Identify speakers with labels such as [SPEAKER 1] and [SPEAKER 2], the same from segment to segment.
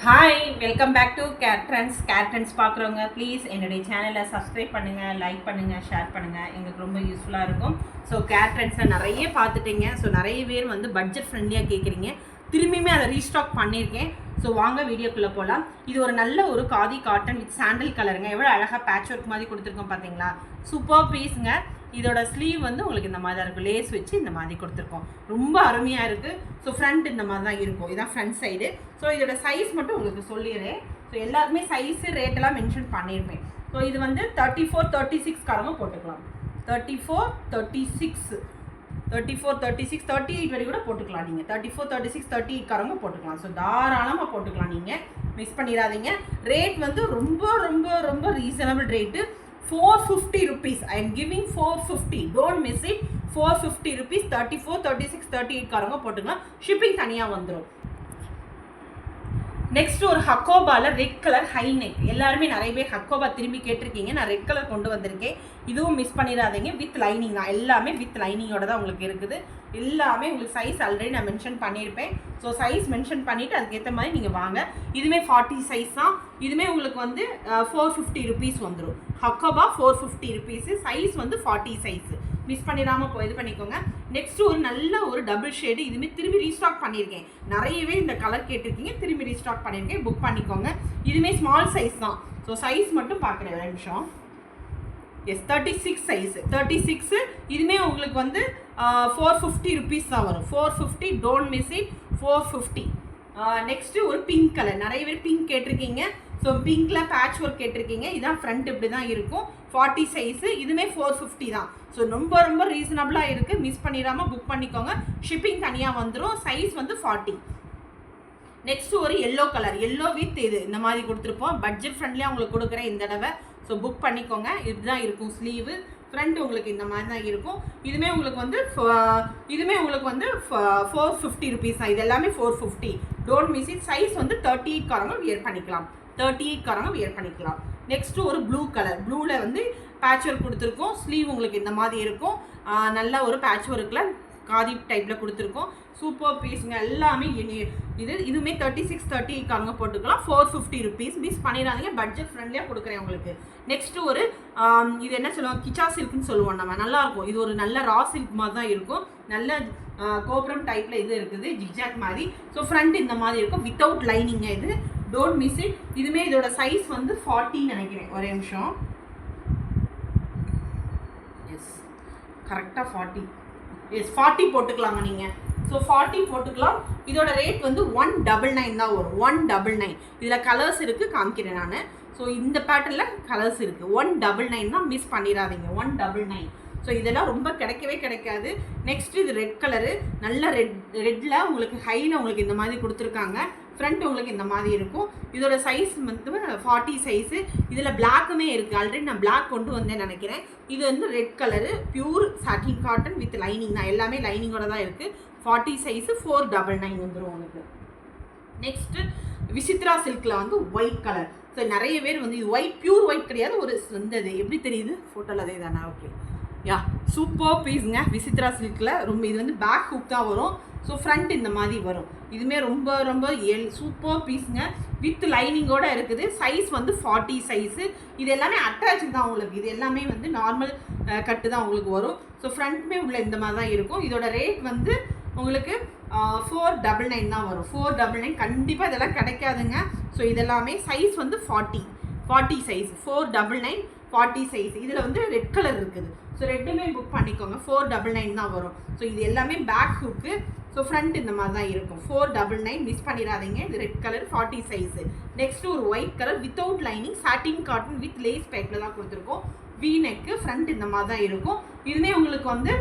[SPEAKER 1] Hi welcome back to Care Trends பார்க்குறவங்க please என்னுடைய சேனலை சப்ஸ்கிரைப் பண்ணுங்கள், லைக் பண்ணுங்கள், ஷேர் பண்ணுங்கள். எங்களுக்கு ரொம்ப யூஸ்ஃபுல்லாக இருக்கும். ஸோ கேர் ட்ரெண்ட்ஸில் நிறைய பார்த்துட்டீங்க. ஸோ நிறைய பேர் வந்து பட்ஜெட் ஃப்ரெண்ட்லியாக கேட்குறீங்க. திரும்பியுமே அதை ரீஸ்டாக் பண்ணியிருக்கேன். ஸோ வாங்க வீடியோக்குள்ளே போகலாம். இது ஒரு நல்ல ஒரு காதி காட்டன் வித் சாண்டல் கலருங்க. எவ்வளோ அழகாக பேட்ச் ஒர்க் மாதிரி கொடுத்துருக்கோம் பார்த்தீங்களா? சூப்பர் பீஸுங்க. இதோட ஸ்லீவ் வந்து உங்களுக்கு இந்த மாதிரி தான் இருக்கும். லேஸ் வச்சு இந்த மாதிரி கொடுத்துருக்கோம். ரொம்ப அருமையாக இருக்குது. ஸோ ஃப்ரண்ட் இந்த மாதிரி தான் இருக்கும். இதுதான் ஃப்ரண்ட் சைடு. ஸோ இதோட சைஸ் மட்டும் உங்களுக்கு சொல்லிடுறேன். ஸோ எல்லாருக்குமே சைஸு ரேட்டெல்லாம் மென்ஷன் பண்ணியிருப்பேன். ஸோ இது வந்து 34, 36 காரங்க போட்டுக்கலாம். 34, 36, 38 வரை கூட போட்டுக்கலாம். நீங்கள் 34, 36, 38 காரங்க போட்டுக்கலாம். ஸோ தாராளமாக போட்டுக்கலாம். நீங்கள் மிஸ் பண்ணிடாதீங்க. ரேட் வந்து ரொம்ப ரொம்ப ரொம்ப reasonable rate. 450 rupees. I am giving 450. Don't miss it. 450 rupees. 34, 36, 38 காரங்க போட்டுக்கலாம். ஷிப்பிங் தனியாக வந்துடும். நெக்ஸ்ட் ஒரு ஹக்கோபாவில் ரெட் கலர் ஹை நெக். எல்லாருமே நிறைய பேர் ஹக்கோபா திரும்பி கேட்டிருக்கீங்க. நான் ரெட் கலர் கொண்டு வந்திருக்கேன். இதுவும் மிஸ் பண்ணிடாதீங்க. வித் லைனிங் தான். எல்லாமே வித் லைனிங்கோட தான் உங்களுக்கு இருக்குது. எல்லாமே உங்களுக்கு சைஸ் ஆல்ரெடி நான் மென்ஷன் பண்ணியிருப்பேன். ஸோ சைஸ் மென்ஷன் பண்ணிவிட்டு அதுக்கேற்ற மாதிரி நீங்கள் வாங்க. இதுவுமே 40 சைஸ் தான். இதுவுமே உங்களுக்கு வந்து 450 rupees வந்துடும். ஹக்கோபா 450 rupees. சைஸ் வந்து 40 சைஸு. மிஸ் பண்ணிடாமல் இது பண்ணிக்கோங்க. நெக்ஸ்ட் ஒரு நல்ல ஒரு டபுள் ஷேடு. இதுவுமே திரும்பி ரீஸ்டாக் பண்ணியிருக்கேன். நிறையவே இந்த கலர் கேட்டிருக்கீங்க. திரும்பி ரீஸ்டாக் பண்ணியிருக்கேன். புக் பண்ணிக்கோங்க. இதுவுமே ஸ்மால் சைஸ் தான். ஸோ சைஸ் மட்டும் பார்க்குறேன் ஒரு நிமிஷம். S 36 size. 36 இதுவுமே உங்களுக்கு வந்து 450 rupees தான் வரும். 450. Don't miss it. 450. நெக்ஸ்ட்டு ஒரு பிங்க் கலர். நிறைய பேர் பிங்க் கேட்டிருக்கீங்க. ஸோ பிங்க்கில் பேட்ச் ஒர்க் கேட்டிருக்கீங்க. இதான் ஃப்ரண்ட் இப்படி தான் இருக்கும். 40 சைஸு. இதுவுமே 450 தான். ஸோ ரொம்ப ரொம்ப ரீசனபிளாக இருக்குது. மிஸ் பண்ணிடாமல் புக் பண்ணிக்கோங்க. ஷிப்பிங் தனியாக வந்துடும். சைஸ் வந்து 40. நெக்ஸ்ட் ஒரு எல்லோ கலர். எல்லோ வித் இது இந்த மாதிரி கொடுத்துருப்போம். பட்ஜெட் ஃப்ரெண்ட்லியாக உங்களுக்கு கொடுக்குறேன் இந்த தடவை. ஸோ புக் பண்ணிக்கோங்க. இதுதான் இருக்கும் ஸ்லீவு. ஃப்ரண்ட் உங்களுக்கு இந்த மாதிரி தான் இருக்கும். இதுவுமே உங்களுக்கு வந்து 450 rupees தான். இது எல்லாமே 450. Don't miss it. சைஸ் வந்து 38 காரங்க வியர் பண்ணிக்கலாம். 38 காரங்க வியர் பண்ணிக்கலாம். நெக்ஸ்ட்டு ஒரு ப்ளூ கலர். ப்ளூவில் வந்து பேட்ச் ஒர்க் கொடுத்துருக்கோம். ஸ்லீவ் உங்களுக்கு இந்த மாதிரி இருக்கும். நல்ல ஒரு பேட்ச் ஒர்க்கில் காதி டைப்பில் கொடுத்துருக்கோம். சூப்பர் பீஸுங்க. எல்லாமே இதுவுமே 36, 38 காரங்க போட்டுக்கலாம். 450 rupees. மிஸ் பண்ணிடாதீங்க. பட்ஜெட் ஃப்ரெண்ட்லியாக கொடுக்குறேன் உங்களுக்கு. நெக்ஸ்ட்டு ஒரு இது என்ன சொல்லுவாங்க, கிச்சா சில்க்னு சொல்லுவோம் நம்ம. நல்லாயிருக்கும். இது ஒரு நல்ல ரா சில்க் மாதிரி தான் இருக்கும். நல்ல கோபுரம் டைப்பில் இது இருக்குது, ஜிக்ஜாக் மாதிரி. ஸோ ஃப்ரண்ட் இந்த மாதிரி இருக்கும். வித்தவுட் லைனிங்க இது. Don't miss it. இதுவுமே இதோட சைஸ் வந்து 40 நினைக்கிறேன். ஒரே நிமிஷம். எஸ் கரெக்டாக 40. எஸ் 40 போட்டுக்கலாங்க நீங்கள். ஸோ 40 போட்டுக்கலாம். இதோட ரேட் வந்து 199 தான் வரும். 199. இதில் கலர்ஸ் இருக்குது, காமிக்கிறேன் நான். ஸோ இந்த பேட்டர்னில் கலர்ஸ் இருக்குது. 199 தான். மிஸ் பண்ணிடாதீங்க. 199. ஸோ இதெல்லாம் ரொம்ப கிடைக்கவே கிடைக்காது. நெக்ஸ்ட்டு இது ரெட் கலரு. நல்ல ரெட்டில் உங்களுக்கு ஹையில் உங்களுக்கு இந்த மாதிரி கொடுத்துருக்காங்க. ஃப்ரண்ட் உங்களுக்கு இந்த மாதிரி இருக்கும். இதோட சைஸ் வந்து 40 சைஸு. இதில் பிளாக்குமே இருக்குது. ஆல்ரெடி நான் பிளாக் கொண்டு வந்தேன்னு நினைக்கிறேன். இது வந்து red colour. Pure satin cotton with lining தான். எல்லாமே லைனிங்கோட தான் இருக்குது. 40 சைஸு. 499 வந்துடும் உங்களுக்கு. நெக்ஸ்ட்டு விசித்ரா சில்கில் வந்து ஒயிட் கலர். ஸோ நிறைய பேர் வந்து இது ஒயிட், பியூர் ஒயிட் கிடையாது. ஒரு வந்தது எப்படி தெரியுது ஃபோட்டோவில்? அதே தானே? ஓகே. யா சூப்பர் பீஸுங்க. விசித்ரா சில்கில் ரொம்ப இது வந்து பேக் ஹுக் தான் வரும். ஸோ ஃப்ரண்ட் இந்த மாதிரி வரும். இதுவுமே ரொம்ப ரொம்ப சூப்பர் பீஸுங்க. வித் லைனிங்கோடு இருக்குது. சைஸ் வந்து 40 சைஸு. இது எல்லாமே அட்டாச் தான் உங்களுக்கு. இது எல்லாமே வந்து நார்மல் கட்டு தான் உங்களுக்கு வரும். ஸோ ஃப்ரண்ட்டுமே உள்ள இந்த மாதிரி தான் இருக்கும். இதோட ரேட் வந்து உங்களுக்கு 499 தான் வரும். 499. கண்டிப்பாக இதெல்லாம் கிடைக்காதுங்க. ஸோ இதெல்லாமே சைஸ் வந்து 40 சைஸ். 499, 40 சைஸ். இதில் வந்து ரெட் கலர் இருக்குது. ஸோ ரெட்டுமே புக் பண்ணிக்கோங்க. 499 தான் வரும். ஸோ இது எல்லாமே பேக் ஹுக்கு. ஸோ ஃப்ரண்ட் இந்த மாதிரி தான் இருக்கும். 499. மிஸ் பண்ணிடாதீங்க. இது ரெட் கலர் 40 சைஸு. நெக்ஸ்ட்டு ஒரு white colour without lining satin cotton with lace பேக்கில் தான் கொடுத்துருக்கோம். We neck. ஃப்ரண்ட் இந்த மாதிரி தான் இருக்கும். இதுவுமே உங்களுக்கு வந்து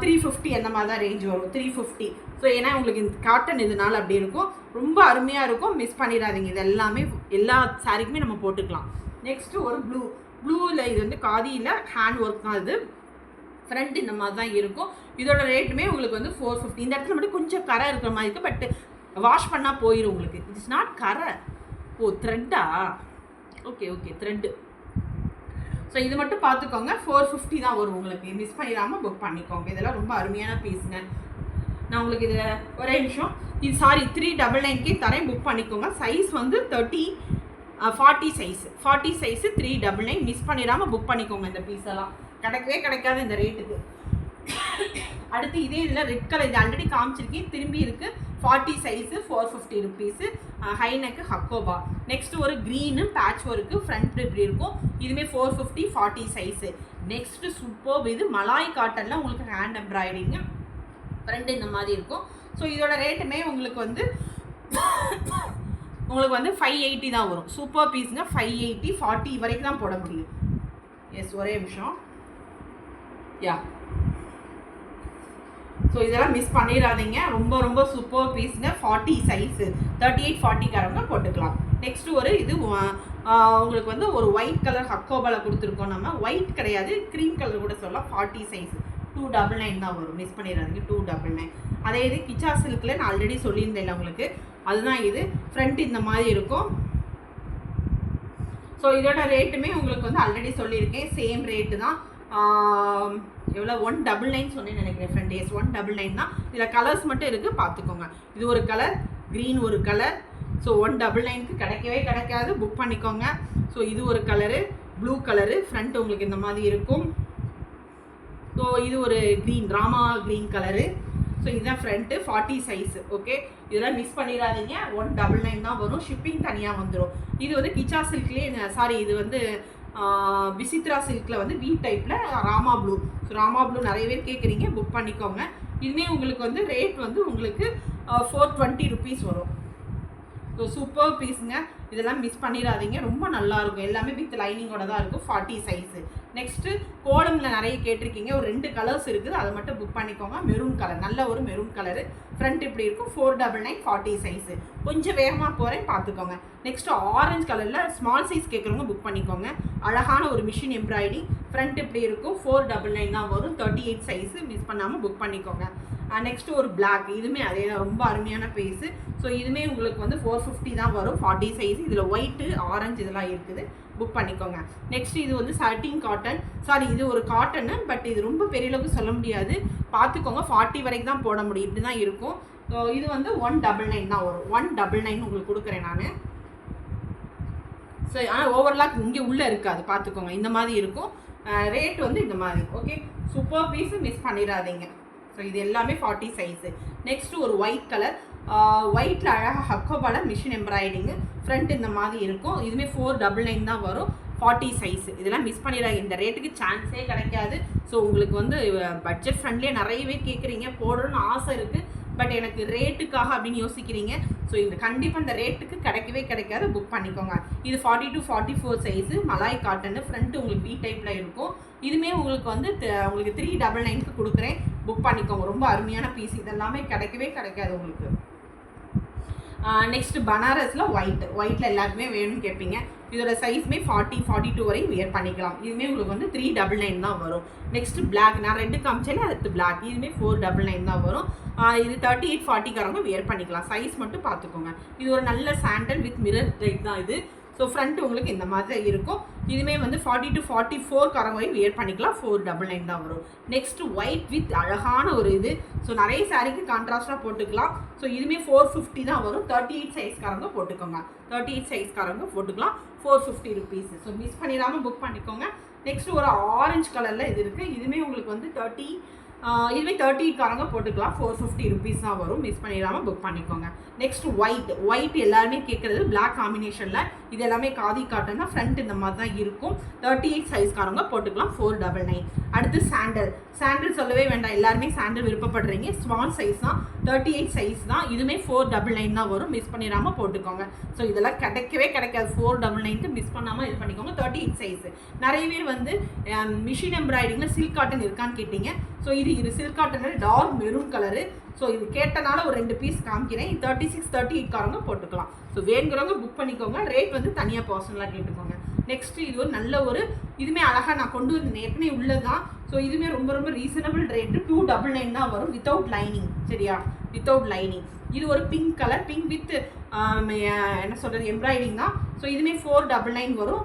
[SPEAKER 1] 350 அந்த மாதிரி தான் ரேஞ்ச் வரும். 350. ஸோ ஏன்னா உங்களுக்கு இந்த காட்டன் இதனால அப்படி இருக்கும். ரொம்ப அருமையாக இருக்கும். மிஸ் பண்ணிடாதீங்க. இது எல்லாமே எல்லா சாரிக்குமே நம்ம போட்டுக்கலாம். நெக்ஸ்ட்டு ஒரு ப்ளூவில் இது வந்து காதியில் ஹேண்ட் ஒர்க் தான். இது ஃப்ரண்ட் இந்த மாதிரி தான் இருக்கும். இதோட ரேட்டுமே உங்களுக்கு வந்து 450. இந்த இடத்துல மட்டும் கொஞ்சம் கரை இருக்கிற மாதிரி இருக்குது. பட் வாஷ் பண்ணால் போயிடும் உங்களுக்கு. இட்ஸ் நாட் கரை. ஓ த்ரெட்டா? Okay thread. ஸோ இது மட்டும் பார்த்துக்கோங்க. 450 தான் வரும் உங்களுக்கு. மிஸ் பண்ணிடாமல் புக் பண்ணிக்கோங்க. இதெல்லாம் ரொம்ப அருமையான பீஸுங்க. நான் உங்களுக்கு இதில் ஒரே நிமிஷம் இது சாரி 399 தரேன், புக் பண்ணிக்கோங்க. சைஸ் வந்து 40 சைஸு 399. மிஸ் பண்ணிடாமல் புக் பண்ணிக்கோங்க. இந்த பீஸ் எல்லாம் கிடைக்கவே கிடைக்காது இந்த ரேட்டுக்கு. அடுத்து இதே இதில் ரெட் கலர், இது ஆல்ரெடி காமிச்சிருக்கேன், திரும்பி இருக்குது. 40 சைஸு 450 ருபீஸு, ஹைனக்கு ஹக்கோபா. நெக்ஸ்ட் ஒரு க்ரீனு பேட்ச் ஒர்க்கு, ஃப்ரண்ட் இப்படி இருக்கும். இதுவுமே 450, 40 சைஸு. நெக்ஸ்ட்டு சூப்பர், இது மலாய் காட்டனில் உங்களுக்கு ஹேண்ட் எம்ப்ராய்டிங்கு, ஃப்ரண்ட் இந்த மாதிரி இருக்கும். ஸோ இதோட ரேட்டுமே உங்களுக்கு வந்து 580 தான் வரும். சூப்பர் பீஸுங்க, 580, 40 வரைக்கும் தான் போட முடியும். எஸ், ஒரே நிமிஷம். யா, ஸோ இதெல்லாம் மிஸ் பண்ணிடாதீங்க. ரொம்ப ரொம்ப சூப்பர் பீஸுங்க. 40 சைஸு 38, 40காரங்க போட்டுக்கலாம். நெக்ஸ்ட்டு ஒரு இது உங்களுக்கு வந்து ஒரு ஒயிட் கலர் ஹக்கோபாவில் கொடுத்துருக்கோம். நம்ம ஒயிட் கிடையாது, க்ரீம் கலர் கூட சொல்லலாம். 40 சைஸு 299 தான் வரும். மிஸ் பண்ணிடாதீங்க, 299. அதே இது கிச்சா சில்கில் நான் ஆல்ரெடி சொல்லியிருந்தேன் உங்களுக்கு, அதுதான் இது. ஃப்ரண்ட் இந்த மாதிரி இருக்கும். ஸோ இதோட ரேட்டுமே உங்களுக்கு வந்து ஆல்ரெடி சொல்லியிருக்கேன், சேம் ரேட்டு தான். எவ்வளோ 199 சொன்னேன்னு நினைக்கிறேன் ஃப்ரெண்ட். எஸ், 199 தான். இதில் கலர்ஸ் மட்டும் இருக்குது, பார்த்துக்கோங்க. இது ஒரு கலர், க்ரீன் ஒரு கலர். ஸோ 199க்கு கிடைக்கவே கிடைக்காது, புக் பண்ணிக்கோங்க. ஸோ இது ஒரு கலரு, ப்ளூ கலரு, ஃப்ரண்ட் உங்களுக்கு இந்த மாதிரி இருக்கும். ஸோ இது ஒரு green, Rama green colour. So இதுதான் ஃப்ரண்ட்டு, 40 சைஸு. ஓகே, இதெல்லாம் மிஸ் பண்ணிடாதீங்க. 199 தான் வரும், ஷிப்பிங் தனியாக வந்துடும். இது வந்து கிச்சா சில்க்லேயே, சாரி இது வந்து விசித்ரா சில்கில் வந்து வி டைப்பில் Rama blue. So Rama blue நிறைய பேர் கேட்குறீங்க, புக் பண்ணிக்கோங்க. இதுவுமே உங்களுக்கு வந்து ரேட் வந்து உங்களுக்கு 420 ருபீஸ் வரும். ஸோ சூப்பர் பீஸுங்க, இதெல்லாம் மிஸ் பண்ணிடாதீங்க. ரொம்ப நல்லாயிருக்கும், எல்லாமே வித் லைனிங்கோட தான் இருக்கும். 40 சைஸு. நெக்ஸ்ட்டு கோலமில் நிறைய கேட்டிருக்கீங்க, ஒரு 2 கலர்ஸ் இருக்குது, அதை மட்டும் புக் பண்ணிக்கோங்க. மெரூன் கலர், நல்ல ஒரு மெரூன் கலரு, ஃப்ரண்ட் இப்படி இருக்கும். 499, 40 சைஸு. கொஞ்சம் வேகமாக போகிறேன், பார்த்துக்கோங்க. நெக்ஸ்ட்டு ஆரஞ்சு கலரில் ஸ்மால் சைஸ் கேட்குறவங்க புக் பண்ணிக்கோங்க. அழகான ஒரு மிஷின் எம்ப்ராய்டிங், ஃப்ரண்ட் இப்படி இருக்கும். 499 தான் வரும், 38 சைஸு. மிஸ் பண்ணாமல் புக் பண்ணிக்கோங்க. நெக்ஸ்ட்டு ஒரு பிளாக், இதுவுமே அதே தான், ரொம்ப அருமையான பீஸு. ஸோ இதுவுமே உங்களுக்கு வந்து 450 தான் வரும், 40 சைஸ். இதில் ஒயிட்டு, ஆரஞ்சு இதெல்லாம் இருக்குது, புக் பண்ணிக்கோங்க. நெக்ஸ்ட் இது வந்து சட்டின் காட்டன், சாரி இது ஒரு காட்டனு, பட் இது ரொம்ப பெரிய அளவுக்கு சொல்ல முடியாது, பார்த்துக்கோங்க. 40 வரைக்கும் தான் போட முடியும், இப்படி தான் இருக்கும். ஸோ இது வந்து 199 தான் வரும். 199 உங்களுக்கு கொடுக்குறேன் நான். ஸோ ஆனால் ஓவர்லாக் இங்கே உள்ளே இருக்காது, பார்த்துக்கோங்க. இந்த மாதிரி இருக்கும், ரேட் வந்து இந்த மாதிரி. ஓகே, சூப்பர் பீஸு, மிஸ் பண்ணிடாதீங்க. ஸோ இது எல்லாமே 40 சைஸு. நெக்ஸ்ட்டு ஒரு ஒயிட் கலர், ஒயிட்டில் அழகாக ஹக்கோபால மிஷின் எம்ப்ராய்டிங்கு, ஃப்ரண்ட் இந்த மாதிரி இருக்கும். இதுவுமே 499 தான் வரும், 40 சைஸு. இதெல்லாம் மிஸ் பண்ணிடாங்க, இந்த ரேட்டுக்கு சான்ஸே கிடைக்காது. ஸோ உங்களுக்கு வந்து பட்ஜெட் ஃப்ரெண்ட்லேயே நிறையவே கேட்குறீங்க, போடணும்னு ஆசை இருக்குது, பட் எனக்கு ரேட்டுக்காக அப்படின்னு யோசிக்கிறீங்க. ஸோ இந்த கண்டிப்பாக இந்த ரேட்டுக்கு கிடைக்கவே கிடைக்காது, புக் பண்ணிக்கோங்க. இது 40 to 44 சைஸு, மலாய் காட்டனு, ஃப்ரண்ட் உங்களுக்கு வி டைப்பில் இருக்கும். இதுவுமே உங்களுக்கு வந்து உங்களுக்கு 399க்கு கொடுக்குறேன், புக் பண்ணிக்கோங்க. ரொம்ப அருமையான பீஸ், இதெல்லாமே கிடைக்கவே கிடைக்காது உங்களுக்கு. நெக்ஸ்ட்டு பனாரஸில் ஒயிட்டில் எல்லாருக்குமே வேணும்னு கேட்பீங்க. இதோட சைஸ்மே 40, 42 வரையும் வியர் பண்ணிக்கலாம். இதுவுமே உங்களுக்கு வந்து 399 தான் வரும். நெக்ஸ்ட்டு பிளாக், நான் ரெண்டு காமிச்சேன், அடுத்து பிளாக், இதுவுமே 499 தான் வரும். இது 38, 40காரங்க வியர் பண்ணிக்கலாம். சைஸ் மட்டும் பார்த்துக்கோங்க. இது ஒரு நல்ல சாண்டல் வித் மிரர் டைப் தான் இது. ஸோ ஃப்ரண்ட் உங்களுக்கு இந்த மாதிரி தான் இருக்கும். இதுவுமே வந்து 40 to 44காரங்க வரையும் வியர் பண்ணிக்கலாம். 499 தான் வரும். நெக்ஸ்ட்டு ஒயிட் வித் அழகான ஒரு இது. ஸோ நிறைய சாரீக்கு கான்ட்ராஸ்டாக போட்டுக்கலாம். ஸோ இதுவுமே 450 தான் வரும். 38 சைஸ்காரங்க போட்டுக்கோங்க. 38 சைஸ்காரங்க போட்டுக்கலாம். 450 ருபீஸ். ஸோ மிஸ் பண்ணிடாமல் புக் பண்ணிக்கோங்க. நெக்ஸ்ட்டு ஒரு ஆரஞ்சு கலரில் இது இருக்குது. இதுவுமே உங்களுக்கு வந்து இதுவே 38காரங்க போட்டுக்கலாம். 450 ருபீஸ் தான் வரும். மிஸ் பண்ணிடாமல் புக் பண்ணிக்கோங்க. நெக்ஸ்ட் ஒயிட் எல்லாருமே கேட்குறது பிளாக் காம்பினேஷனில். இது எல்லாமே காதி காட்டன் தான். ஃப்ரண்ட் இந்த மாதிரி தான் இருக்கும். 38 சைஸ்காரங்க போட்டுக்கலாம். 499. அடுத்து சாண்டல் சொல்லவே வேண்டாம், எல்லாருமே சாண்டல் விருப்பப்படுறீங்க. ஸ்மால் சைஸ் தான், 38 சைஸ் தான். இதுவுமே 499 தான் வரும். மிஸ் பண்ணிடாமல் போட்டுக்கோங்க. ஸோ இதெல்லாம் கிடைக்கவே கிடைக்காது. 499க்கு மிஸ் பண்ணாமல் இது பண்ணிக்கோங்க. 38 சைஸு. நிறைய பேர் வந்து மிஷின் எம்ப்ராய்டிங்கில் சில்க் காட்டன் இருக்கான்னு கேட்டீங்க. ஸோ இது சில்க் காட்டனில் டார்க் மெரூன் கலரு. ஸோ இது கேட்டனால ஒரு 2 பீஸ் காமிக்கிறேன். 36, 38காரங்க போட்டுக்கலாம். ஸோ வேணுங்கிறவங்க புக் பண்ணிக்கோங்க. ரேட் வந்து தனியாக பர்சனலாக கேட்டுக்கோங்க. நெக்ஸ்ட்டு இது ஒரு நல்ல ஒரு, இதுவுமே அழகாக நான் கொண்டு வந்து ஏற்கனவே உள்ளது தான். ஸோ இதுவுமே ரொம்ப ரொம்ப ரீசனபிள் ரேட்டு. 299 தான் வரும், வித்தவுட் லைனிங். சரியா, வித்தவுட் லைனிங். இது ஒரு பிங்க் கலர், பிங்க் வித் என்ன சொல்கிறது எம்ப்ராய்டிங் தான். ஸோ இதுவுமே 499 வரும்.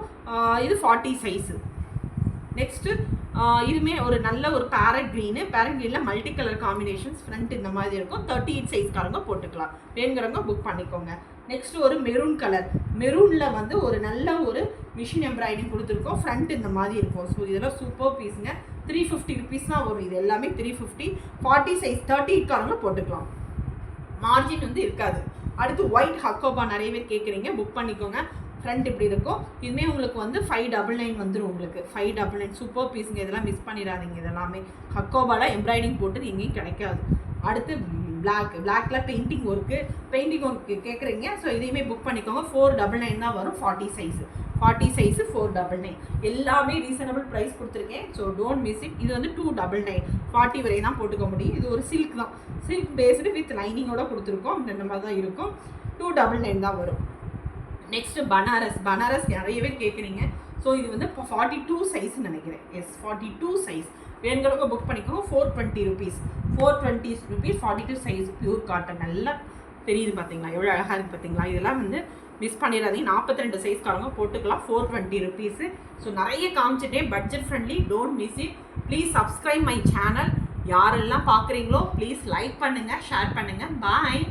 [SPEAKER 1] இது 40 சைஸு. நெக்ஸ்ட்டு இதுவுமே ஒரு நல்ல ஒரு பேரட் க்ரீனில் மல்டி கலர் காம்பினேஷன்ஸ் ஃப்ரண்ட் இந்த மாதிரி இருக்கும். 38 சைஸ்காரங்க போட்டுக்கலாம். வேணுங்கிறவங்க புக் பண்ணிக்கோங்க. நெக்ஸ்ட் ஒரு மெரூன் கலர். மெரூனில் வந்து ஒரு நல்ல ஒரு மிஷின் எம்ப்ராய்டிங் கொடுத்துருக்கோம். ஃப்ரண்ட் இந்த மாதிரி இருக்கும். ஸோ இதெல்லாம் சூப்பர் பீஸுங்க. 350 ருபீஸ் தான் வரும். இது எல்லாமே 350. 40 சைஸ் 38காரங்க போட்டுக்கலாம். மார்ஜின் வந்து இருக்காது. அடுத்து ஒயிட் ஹக்கோபா நிறைய பேர் கேட்குறீங்க, புக் பண்ணிக்கோங்க. ஃப்ரண்ட் இப்படி இருக்கும். இதுவுமே உங்களுக்கு வந்து 599 வந்துடும். உங்களுக்கு 599 சூப்பர் பீஸுங்க. இதெல்லாம் மிஸ் பண்ணிடாதீங்க. இதெல்லாமே ஹக்கோபாவில் எம்ப்ராய்டிங் போட்டு எங்கேயும் கிடைக்காது. அடுத்து பிளாக்ல பெயிண்டிங் ஒர்க்கு கேட்குறீங்க. ஸோ இதையுமே புக் பண்ணிக்கோங்க. 499 தான் வரும். 40 சைஸு 499 எல்லாமே ரீசனபிள் ப்ரைஸ் கொடுத்துருக்கேன். So don't miss it. இது வந்து 299 40 வரை தான் போட்டுக்க முடியும். இது ஒரு சில்க் தான், சில்க் பேஸ்டு வித் லைனிங்கோட கொடுத்துருக்கோம். இந்த மாதிரி தான் இருக்கும். 299 தான் வரும். நெக்ஸ்ட்டு பனாரஸ் நிறைய பேர் கேட்குறீங்க. ஸோ இது வந்து இப்போ 42 சைஸ்ன்னு நினைக்கிறேன். எஸ் 42 சைஸ் வேணுங்கிறவங்க புக் பண்ணிக்கோங்க. 420 ருபீஸ் 42 சைஸ் பியூர் காட்டன். நல்லா தெரியுது பார்த்தீங்களா, எவ்வளோ அழகாக இருக்குது பார்த்தீங்களா. இதெல்லாம் வந்து மிஸ் பண்ணிடாதீங்க. 42 சைஸ்காரங்க போட்டுக்கலாம். 420 ருபீஸு. ஸோ நிறைய காமிச்சிட்டேன். Budget friendly. Don't miss it. Please subscribe my channel. யாரெல்லாம் பார்க்குறீங்களோ ப்ளீஸ் லைக் பண்ணுங்கள், ஷேர் பண்ணுங்கள். பாய்.